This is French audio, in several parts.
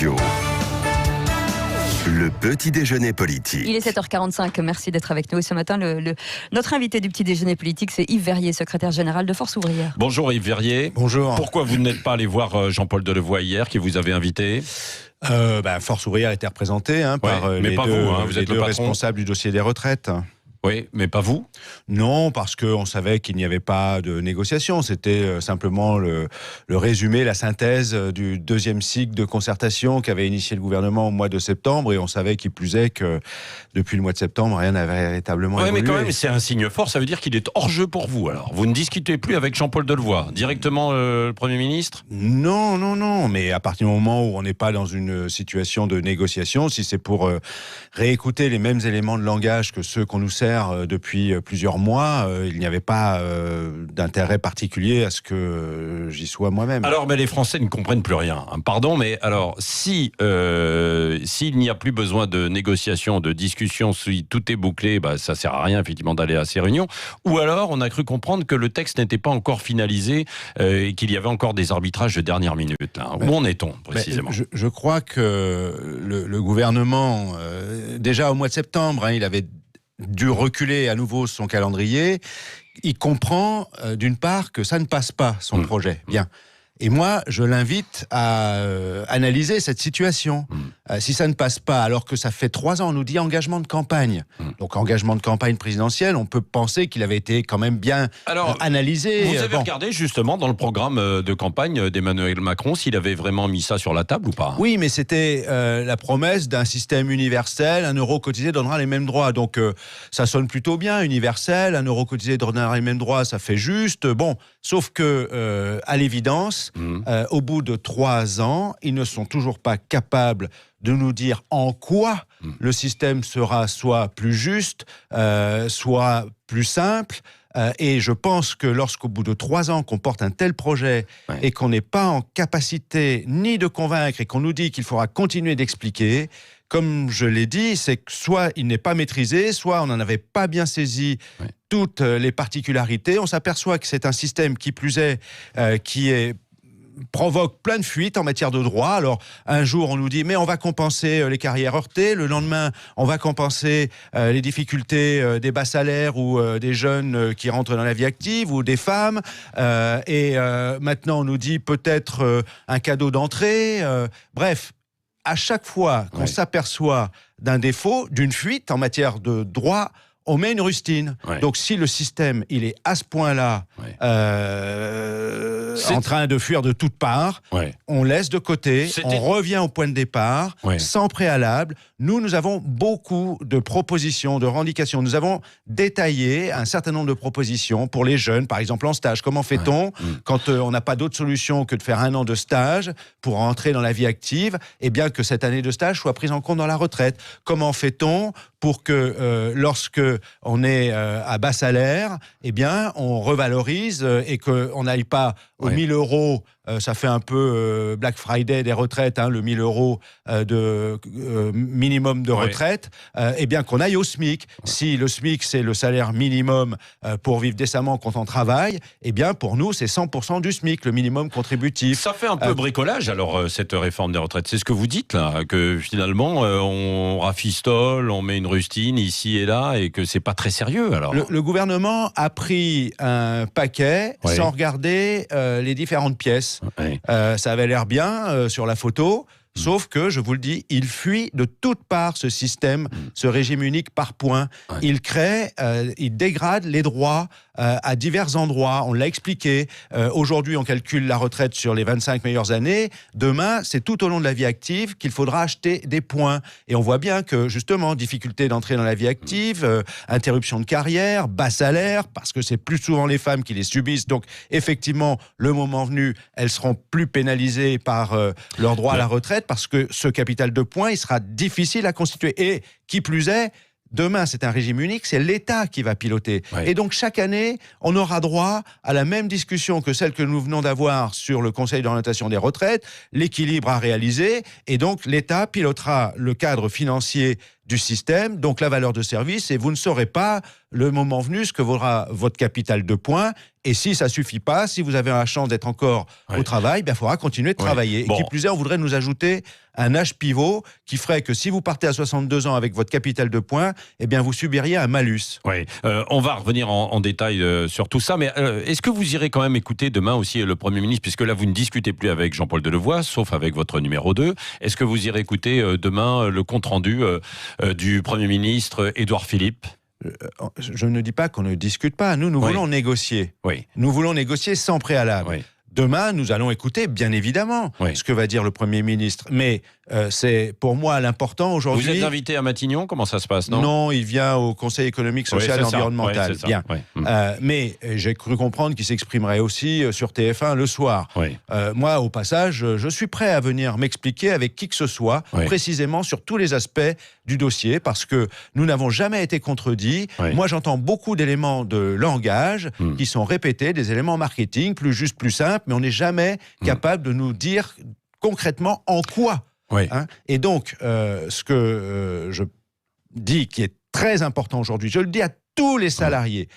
Radio. Le petit déjeuner politique. Il est 7h45, merci d'être avec nous ce matin. Notre invité du petit déjeuner politique, c'est Yves Verrier, secrétaire général de Force Ouvrière. Bonjour Yves Verrier. Bonjour. Pourquoi vous n'êtes pas allé voir Jean-Paul Delevoye hier, qui vous avait invité ? Force Ouvrière était représentée par mais les pas deux, vous, vous êtes les le deux patron. responsables du dossier des retraites. Oui, mais pas vous ? Non, parce qu'on savait qu'il n'y avait pas de négociation. C'était simplement le résumé, la synthèse du deuxième cycle de concertation qu'avait initié le gouvernement au mois de septembre. Et on savait qu'il plus est que depuis le mois de septembre, rien n'avait véritablement évolué. Oui, mais quand même, c'est un signe fort. Ça veut dire qu'il est hors jeu pour vous. Alors, vous ne discutez plus avec Jean-Paul Delevoye, directement le Premier ministre ? Non. Mais à partir du moment où on n'est pas dans une situation de négociation, si c'est pour réécouter les mêmes éléments de langage que ceux qu'on nous sert depuis plusieurs mois, il n'y avait pas d'intérêt particulier à ce que j'y sois moi-même. Alors, mais les Français ne comprennent plus rien. Pardon, mais alors, s'il n'y a plus besoin de négociation, de discussion, si tout est bouclé, ça sert à rien effectivement d'aller à ces réunions. Ou alors, on a cru comprendre que le texte n'était pas encore finalisé et qu'il y avait encore des arbitrages de dernière minute. Là. Où en est-on précisément ? Je crois que le gouvernement, déjà au mois de septembre, il avait dû reculer à nouveau son calendrier. Il comprend d'une part que ça ne passe pas son projet. Bien. Et moi, je l'invite à analyser cette situation. Si ça ne passe pas, alors que ça fait 3 ans, on nous dit engagement de campagne. Donc engagement de campagne présidentielle, on peut penser qu'il avait été quand même bien analysé. Vous avez regardé justement dans le programme de campagne d'Emmanuel Macron s'il avait vraiment mis ça sur la table ou pas ? Oui, mais c'était la promesse d'un système universel, 1 euro cotisé donnera les mêmes droits. Donc ça sonne plutôt bien, universel, 1 euro cotisé donnera les mêmes droits, ça fait juste. Bon, sauf que à l'évidence, au bout de 3 ans, ils ne sont toujours pas capables de nous dire en quoi le système sera soit plus juste, soit plus simple. Et je pense que lorsqu'au bout de 3 ans qu'on porte un tel projet et qu'on n'est pas en capacité ni de convaincre et qu'on nous dit qu'il faudra continuer d'expliquer, comme je l'ai dit, c'est que soit il n'est pas maîtrisé, soit on n'en avait pas bien saisi toutes les particularités. On s'aperçoit que c'est un système qui plus est, provoque plein de fuites en matière de droit. Alors, un jour, on nous dit, mais on va compenser les carrières heurtées. Le lendemain, on va compenser les difficultés des bas salaires ou des jeunes qui rentrent dans la vie active ou des femmes. Et maintenant, on nous dit peut-être un cadeau d'entrée. Bref, à chaque fois qu'on s'aperçoit d'un défaut, d'une fuite en matière de droit, on met une rustine. Donc si le système, il est à ce point-là en train de fuir de toutes parts, on laisse de côté, on revient au point de départ, sans préalable. Nous avons beaucoup de propositions, de revendications. Nous avons détaillé un certain nombre de propositions pour les jeunes, par exemple en stage. Comment fait-on quand on n'a pas d'autre solution que de faire 1 an de stage pour rentrer dans la vie active, et bien que cette année de stage soit prise en compte dans la retraite ? Comment fait-on pour que lorsque on est à bas salaire, eh bien, on revalorise et qu'on n'aille pas aux 1000 euros, ça fait un peu Black Friday des retraites, le 1000 euros de minimum de retraite, eh bien qu'on aille au SMIC. Si le SMIC, c'est le salaire minimum pour vivre décemment quand on travaille, eh bien, pour nous, c'est 100% du SMIC, le minimum contributif. Ça fait un peu bricolage, alors, cette réforme des retraites. C'est ce que vous dites, là, que finalement, on rafistole, on met une rustine ici et là, et que c'est pas très sérieux, alors. Le gouvernement a pris un paquet sans regarder les différentes pièces. Ça avait l'air bien sur la photo, sauf que, je vous le dis, il fuit de toutes parts ce système, ce régime unique par points. Il crée, il dégrade les droits à divers endroits. On l'a expliqué. Aujourd'hui, on calcule la retraite sur les 25 meilleures années. Demain, c'est tout au long de la vie active qu'il faudra acheter des points. Et on voit bien que, justement, difficulté d'entrer dans la vie active, interruption de carrière, bas salaire, parce que c'est plus souvent les femmes qui les subissent. Donc, effectivement, le moment venu, elles seront plus pénalisées par leur droit à la retraite, parce que ce capital de points, il sera difficile à constituer. Et, qui plus est, demain, c'est un régime unique, c'est l'État qui va piloter. Et donc, chaque année, on aura droit à la même discussion que celle que nous venons d'avoir sur le Conseil d'orientation des retraites, l'équilibre à réaliser, et donc l'État pilotera le cadre financier du système, donc la valeur de service, et vous ne saurez pas, le moment venu, ce que vaudra votre capital de points. Et si ça suffit pas, si vous avez la chance d'être encore au travail, il faudra continuer de travailler. Bon. Et qui plus est, on voudrait nous ajouter un âge pivot qui ferait que si vous partez à 62 ans avec votre capital de points, vous subiriez un malus. Oui, on va revenir en détail sur tout ça, mais est-ce que vous irez quand même écouter demain aussi le Premier ministre, puisque là vous ne discutez plus avec Jean-Paul Delevoye, sauf avec votre numéro 2. Est-ce que vous irez écouter demain le compte-rendu du Premier ministre Édouard Philippe ? Je ne dis pas qu'on ne discute pas. Nous voulons négocier. Oui. Nous voulons négocier sans préalable. Oui. Demain, nous allons écouter, bien évidemment, ce que va dire le Premier ministre. Mais c'est pour moi l'important aujourd'hui. Vous êtes invité à Matignon ? Comment ça se passe, non ? Non, il vient au Conseil économique, social et environnemental. Bien. Mais j'ai cru comprendre qu'il s'exprimerait aussi sur TF1 le soir. Moi, au passage, je suis prêt à venir m'expliquer avec qui que ce soit, précisément sur tous les aspects du dossier, parce que nous n'avons jamais été contredits. Moi, j'entends beaucoup d'éléments de langage qui sont répétés, des éléments marketing, plus justes, plus simples, mais on n'est jamais capable de nous dire concrètement en quoi. Et donc, ce que je dis qui est très important aujourd'hui, je le dis à tous les salariés,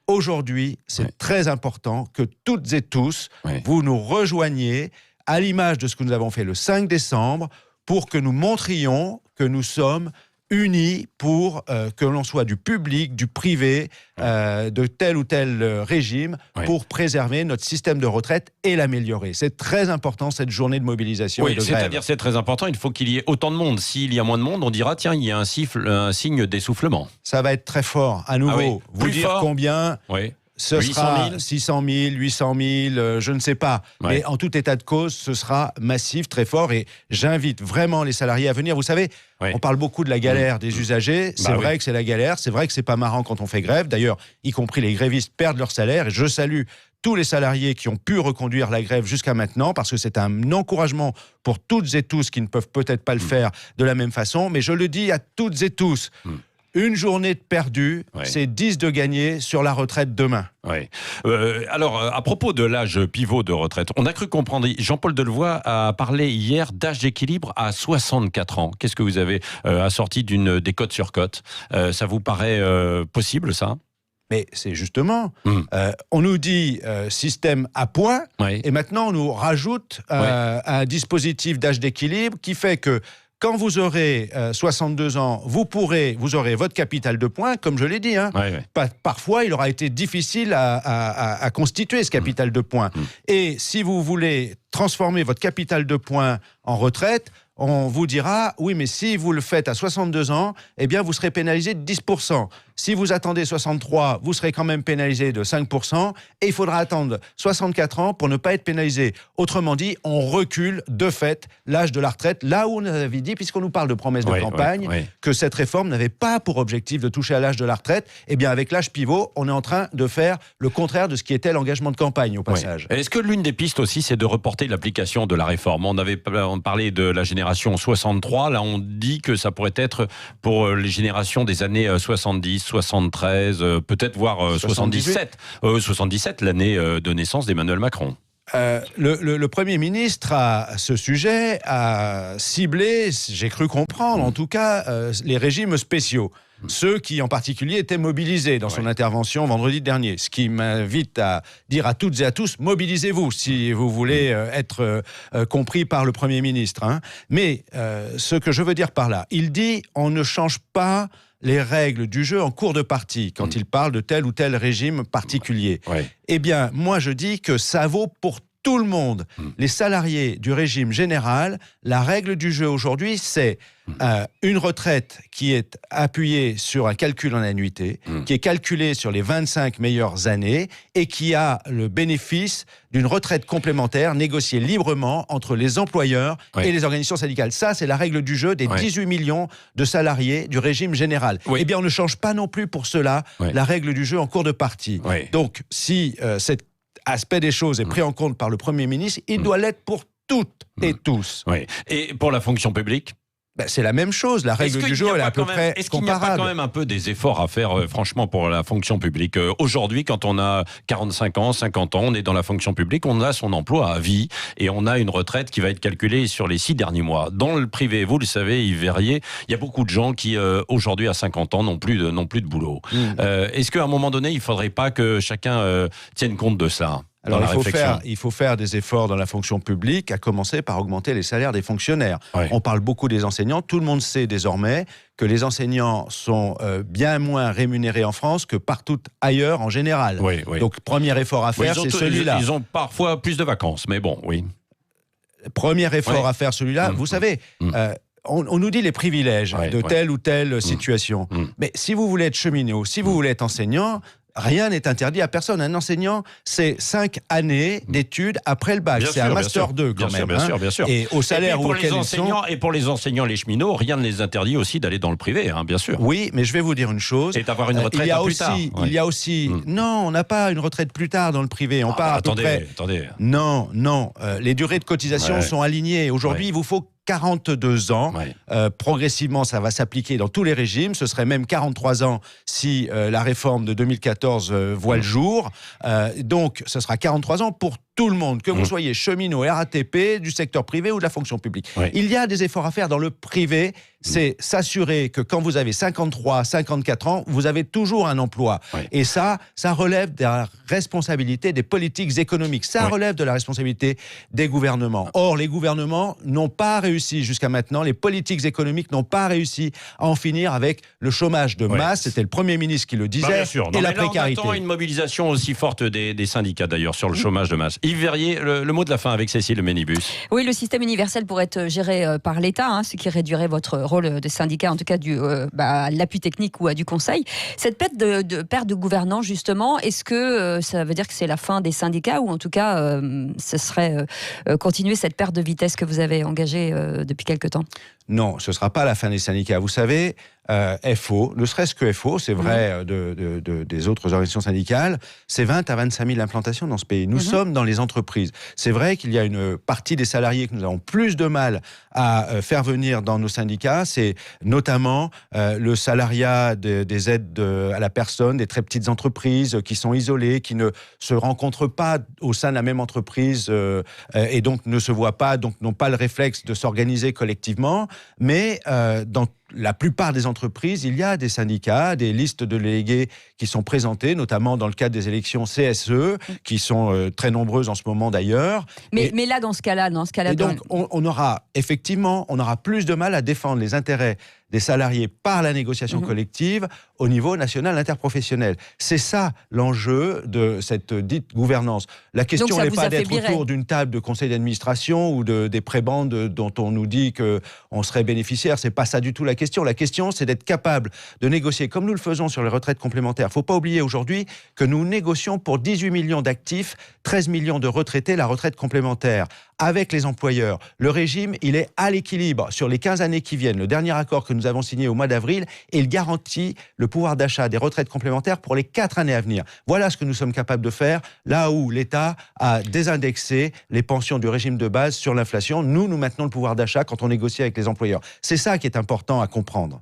aujourd'hui, c'est très important que toutes et tous, vous nous rejoigniez à l'image de ce que nous avons fait le 5 décembre pour que nous montrions que nous sommes unis pour que l'on soit du public, du privé, de tel ou tel régime, pour préserver notre système de retraite et l'améliorer. C'est très important, cette journée de mobilisation et de grève. C'est-à-dire c'est très important, il faut qu'il y ait autant de monde. S'il y a moins de monde, on dira, tiens, il y a un signe d'essoufflement. Ça va être très fort, à nouveau. Vous dire fort. Combien ce 800 sera 000 600 000, 800 000, je ne sais pas. Mais en tout état de cause, ce sera massif, très fort. Et j'invite vraiment les salariés à venir. Vous savez, on parle beaucoup de la galère des usagers. C'est vrai que c'est la galère. C'est vrai que c'est pas marrant quand on fait grève. D'ailleurs, y compris les grévistes perdent leur salaire. Et je salue tous les salariés qui ont pu reconduire la grève jusqu'à maintenant, parce que c'est un encouragement pour toutes et tous qui ne peuvent peut-être pas le faire de la même façon. Mais je le dis à toutes et tous. Une journée de perdu, c'est 10 de gagné sur la retraite demain. Alors, à propos de l'âge pivot de retraite, on a cru comprendre, Jean-Paul Delevoye a parlé hier d'âge d'équilibre à 64 ans. Qu'est-ce que vous avez assorti des cotes sur cotes ? Ça vous paraît possible, ça ? Mais c'est justement, on nous dit système à points, et maintenant on nous rajoute un dispositif d'âge d'équilibre qui fait que quand vous aurez 62 ans, vous aurez votre capital de points, comme je l'ai dit. Parfois, il aura été difficile à constituer ce capital de points. Et si vous voulez transformer votre capital de points en retraite, on vous dira, oui, mais si vous le faites à 62 ans, vous serez pénalisé de 10%. Si vous attendez 63, vous serez quand même pénalisé de 5%. Et il faudra attendre 64 ans pour ne pas être pénalisé. Autrement dit, on recule de fait l'âge de la retraite, là où on avait dit, puisqu'on nous parle de promesses de campagne, que cette réforme n'avait pas pour objectif de toucher à l'âge de la retraite. Avec l'âge pivot, on est en train de faire le contraire de ce qui était l'engagement de campagne au passage. Est-ce que l'une des pistes aussi, c'est de reporter l'application de la réforme ? On parlait de la génération 63, là on dit que ça pourrait être pour les générations des années 70, 73, peut-être voire 77. 77, l'année de naissance d'Emmanuel Macron. Le Premier ministre, à ce sujet, a ciblé, j'ai cru comprendre, en tout cas, les régimes spéciaux. Ceux qui, en particulier, étaient mobilisés dans son intervention vendredi dernier. Ce qui m'invite à dire à toutes et à tous, mobilisez-vous si vous voulez être compris par le Premier ministre. Mais ce que je veux dire par là, il dit on ne change pas les règles du jeu en cours de partie quand il parle de tel ou tel régime particulier. Moi, je dis que ça vaut pour tout le monde. Les salariés du régime général, la règle du jeu aujourd'hui, c'est une retraite qui est appuyée sur un calcul en annuité, qui est calculée sur les 25 meilleures années et qui a le bénéfice d'une retraite complémentaire négociée librement entre les employeurs et les organisations syndicales. Ça, c'est la règle du jeu des 18 millions de salariés du régime général. On ne change pas non plus pour cela la règle du jeu en cours de partie. Donc, si cet aspect des choses est pris en compte par le Premier ministre, il doit l'être pour toutes et tous. Et pour la fonction publique ? C'est la même chose. La règle du jeu, elle est à peu près comparable. Est-ce qu'il n'y a pas quand même un peu des efforts à faire, franchement, pour la fonction publique aujourd'hui, quand on a 45 ans, 50 ans, on est dans la fonction publique, on a son emploi à vie et on a une retraite qui va être calculée sur les 6 derniers mois. Dans le privé, vous le savez, Yves Verrier, il y a beaucoup de gens qui, aujourd'hui, à 50 ans, n'ont plus de boulot. Est-ce qu'à un moment donné, il ne faudrait pas que chacun tienne compte de ça ? Alors, il faut faire des efforts dans la fonction publique, à commencer par augmenter les salaires des fonctionnaires. Ouais. On parle beaucoup des enseignants. Tout le monde sait désormais que les enseignants sont bien moins rémunérés en France que partout ailleurs en général. Oui. Donc, premier effort à faire, c'est celui-là. Ils ont parfois plus de vacances, mais bon, oui. Premier effort à faire, celui-là. Vous savez... On nous dit les privilèges de telle ou telle situation. Mais si vous voulez être cheminot, si vous voulez être enseignant... Rien n'est interdit à personne. Un enseignant, c'est 5 années d'études après le bac. C'est un master 2 quand même. Bien sûr. Et au salaire auquel ils sont... Et pour les enseignants, les cheminots, rien ne les interdit aussi d'aller dans le privé, bien sûr. Oui, mais je vais vous dire une chose. Et d'avoir une retraite plus tard. Il y a aussi... Non, on n'a pas une retraite plus tard dans le privé. On part à peu près... Attendez. Non. Les durées de cotisation sont alignées. Aujourd'hui, il vous faut 42 ans. Progressivement, ça va s'appliquer dans tous les régimes. Ce serait même 43 ans si la réforme de 2014 voit le jour. Donc, ce sera 43 ans pour tout le monde, que vous soyez cheminot, RATP, du secteur privé ou de la fonction publique. Il y a des efforts à faire dans le privé. C'est s'assurer que quand vous avez 53, 54 ans, vous avez toujours un emploi. Et ça relève de la responsabilité des politiques économiques. Ça relève de la responsabilité des gouvernements. Or, les gouvernements n'ont pas réussi jusqu'à maintenant, les politiques économiques n'ont pas réussi à en finir avec le chômage de masse. C'était le Premier ministre qui le disait. Et la précarité. On attend une mobilisation aussi forte des syndicats d'ailleurs sur le chômage de masse. Yves Verrier, le mot de la fin avec Cécile Ménibus. Oui, le système universel pourrait être géré par l'État, ce qui réduirait votre rôle de syndicat, en tout cas à l'appui technique ou à du conseil. Cette perte de gouvernants, justement, est-ce que ça veut dire que c'est la fin des syndicats ou en tout cas, ce serait continuer cette perte de vitesse que vous avez engagée depuis quelque temps ? Non, ce ne sera pas la fin des syndicats. Vous savez, FO, ne serait-ce que FO, c'est vrai des autres organisations syndicales, c'est 20 à 25 000 implantations dans ce pays. Nous sommes dans les entreprises. C'est vrai qu'il y a une partie des salariés que nous avons plus de mal à faire venir dans nos syndicats. C'est notamment le salariat des aides à la personne, des très petites entreprises qui sont isolées, qui ne se rencontrent pas au sein de la même entreprise et donc ne se voient pas, donc n'ont pas le réflexe de s'organiser collectivement. Mais dans la plupart des entreprises, il y a des syndicats, des listes de délégués qui sont présentées, notamment dans le cadre des élections CSE, qui sont très nombreuses en ce moment d'ailleurs. Mais là, dans ce cas-là... Et donc, on aura plus de mal à défendre les intérêts des salariés par la négociation collective au niveau national interprofessionnel. C'est ça l'enjeu de cette dite gouvernance. La question n'est pas d'être autour d'une table de conseil d'administration ou des prébendes dont on nous dit qu'on serait bénéficiaire. C'est pas ça du tout la question. La question, c'est d'être capable de négocier, comme nous le faisons sur les retraites complémentaires. Il ne faut pas oublier aujourd'hui que nous négocions pour 18 millions d'actifs, 13 millions de retraités, la retraite complémentaire. Avec les employeurs, le régime, il est à l'équilibre sur les 15 années qui viennent. Le dernier accord que nous avons signé au mois d'avril, il garantit le pouvoir d'achat des retraites complémentaires pour les 4 années à venir. Voilà ce que nous sommes capables de faire, là où l'État a désindexé les pensions du régime de base sur l'inflation. Nous maintenons le pouvoir d'achat quand on négocie avec les employeurs. C'est ça qui est important à comprendre.